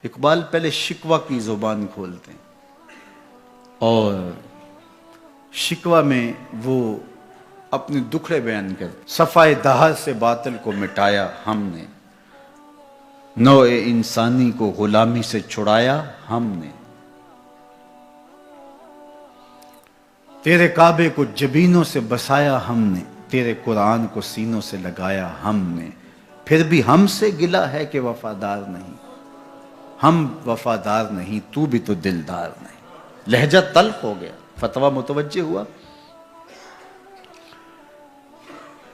اقبال پہلے شکوہ کی زبان کھولتے ہیں اور شکوہ میں وہ اپنے دکھڑے بیان کرتے. صفائے دہر سے باطل کو مٹایا ہم نے، نوع انسانی کو غلامی سے چھڑایا ہم نے، تیرے کعبے کو جبینوں سے بسایا ہم نے، تیرے قرآن کو سینوں سے لگایا ہم نے، پھر بھی ہم سے گلہ ہے کہ وفادار نہیں. ہم وفادار نہیں، تو بھی تو دلدار نہیں. لہجہ تلخ ہو گیا، فتویٰ متوجہ ہوا،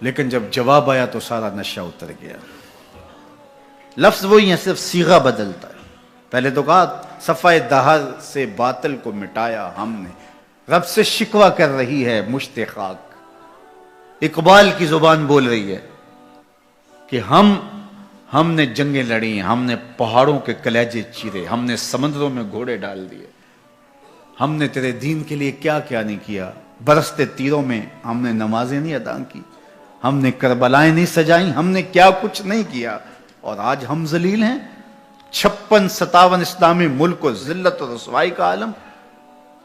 لیکن جب جواب آیا تو سارا نشہ اتر گیا. لفظ وہی ہے، صرف صیغہ بدلتا ہے. پہلے تو کہا صفائے دہر سے باطل کو مٹایا ہم نے، رب سے شکوہ کر رہی ہے مشت خاک. اقبال کی زبان بول رہی ہے کہ ہم نے جنگیں لڑی، ہم نے پہاڑوں کے کلیجے چیرے، ہم نے سمندروں میں گھوڑے ڈال دیے، ہم نے تیرے دین کے لیے کیا کیا نہیں کیا. برستے تیروں میں ہم نے نمازیں نہیں ادا کی، ہم نے کربلائیں نہیں سجائیں، ہم نے کیا کچھ نہیں کیا، اور آج ہم ذلیل ہیں. 56-57 اسلامی ملک کو ذلت و رسوائی کا عالم.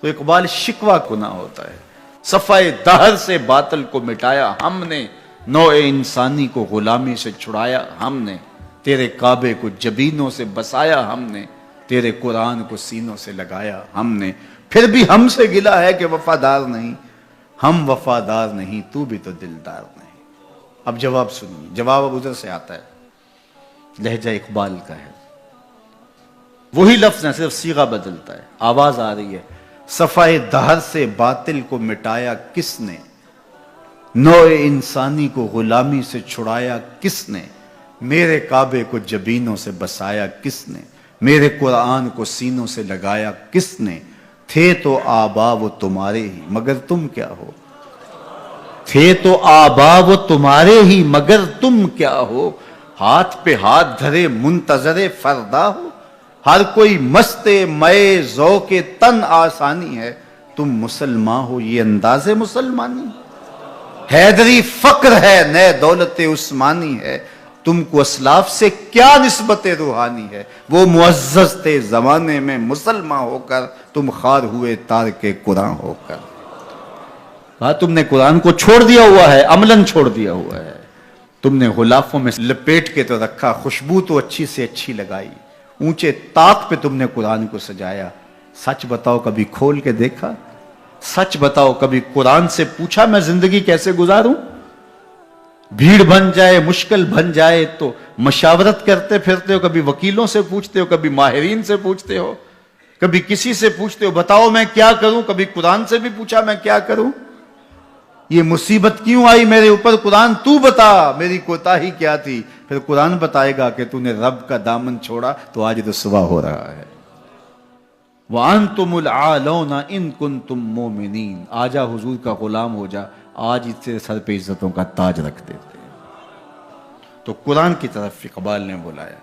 تو اقبال شکوہ گناہ ہوتا ہے. صفائے دہر سے باطل کو مٹایا ہم نے، نوع انسانی کو غلامی سے چھڑایا ہم نے، تیرے کعبے کو جبینوں سے بسایا ہم نے، تیرے قرآن کو سینوں سے لگایا ہم نے، پھر بھی ہم سے گلہ ہے کہ وفادار نہیں. ہم وفادار نہیں، تو بھی تو دلدار نہیں. اب جواب سنیے، جواب اب ادھر سے آتا ہے، لہجہ اقبال کا ہے، وہی لفظ ہے، صرف صیغہ بدلتا ہے. آواز آ رہی ہے، صفائے دہر سے باطل کو مٹایا کس نے، نوع انسانی کو غلامی سے چھڑایا کس نے، میرے کعبے کو جبینوں سے بسایا کس نے، میرے قرآن کو سینوں سے لگایا کس نے. تھے تو آبا وہ تمہارے ہی مگر تم کیا ہو، تھے تو آبا وہ تمہارے ہی مگر تم کیا ہو. ہاتھ پہ ہاتھ دھرے منتظر فردا ہو، ہر کوئی مست مئے ذوق تن آسانی ہے. تم مسلمان ہو یہ انداز مسلمانی، حیدری فقر ہے نئے دولت عثمانی ہے. تم کو اسلاف سے کیا نسبت روحانی ہے، وہ معزز تھے زمانے میں مسلمان ہو کر، تم خار ہوئے تارک قرآن ہو کر. کہا تم نے قرآن کو چھوڑ دیا ہوا ہے، عملاً چھوڑ دیا ہوا ہے. تم نے غلافوں میں لپیٹ کے تو رکھا، خوشبو تو اچھی سے اچھی لگائی، اونچے طاق پہ تم نے قرآن کو سجایا. سچ بتاؤ کبھی کھول کے دیکھا، سچ بتاؤ کبھی قرآن سے پوچھا میں زندگی کیسے گزاروں. بھیڑ بن جائے مشکل بن جائے تو مشاورت کرتے پھرتے ہو، کبھی وکیلوں سے پوچھتے ہو، کبھی ماہرین سے پوچھتے ہو، کبھی کسی سے پوچھتے ہو بتاؤ میں کیا کروں، کبھی قرآن سے بھی پوچھا میں کیا کروں. یہ مصیبت کیوں آئی میرے اوپر، قرآن تو بتا میری کوتاہی کیا تھی. پھر قرآن بتائے گا کہ تو نے رب کا دامن چھوڑا تو آج رسوا ہو رہا ہے. وَأَنْتُمُ الْعَالَوْنَ إِن كُنْتُم مُؤْمِنِينَ. آجا حضور کا غلام ہو جا، آج اس سے سر پہ عزتوں کا تاج رکھ دیتے. تو قرآن کی طرف اقبال نے بلایا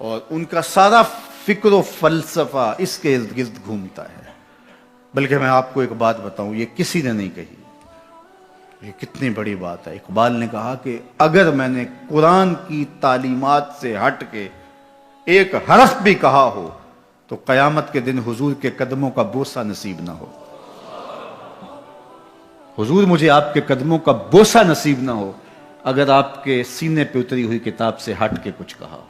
اور ان کا سارا فکر و فلسفہ اس کے ارد گرد گھومتا ہے. بلکہ میں آپ کو ایک بات بتاؤں، یہ کسی نے نہیں کہی، یہ کتنی بڑی بات ہے. اقبال نے کہا کہ اگر میں نے قرآن کی تعلیمات سے ہٹ کے ایک حرف بھی کہا ہو تو قیامت کے دن حضور کے قدموں کا بوسہ نصیب نہ ہو. حضور مجھے آپ کے قدموں کا بوسہ نصیب نہ ہو اگر آپ کے سینے پہ اتری ہوئی کتاب سے ہٹ کے کچھ کہا ہو.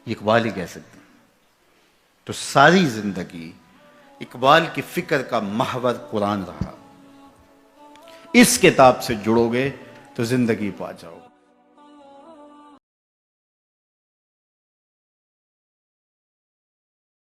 یہ اقبال ہی کہہ سکتے ہیں. تو ساری زندگی اقبال کی فکر کا محور قرآن رہا. اس کتاب سے جڑو گے تو زندگی پا جاؤ.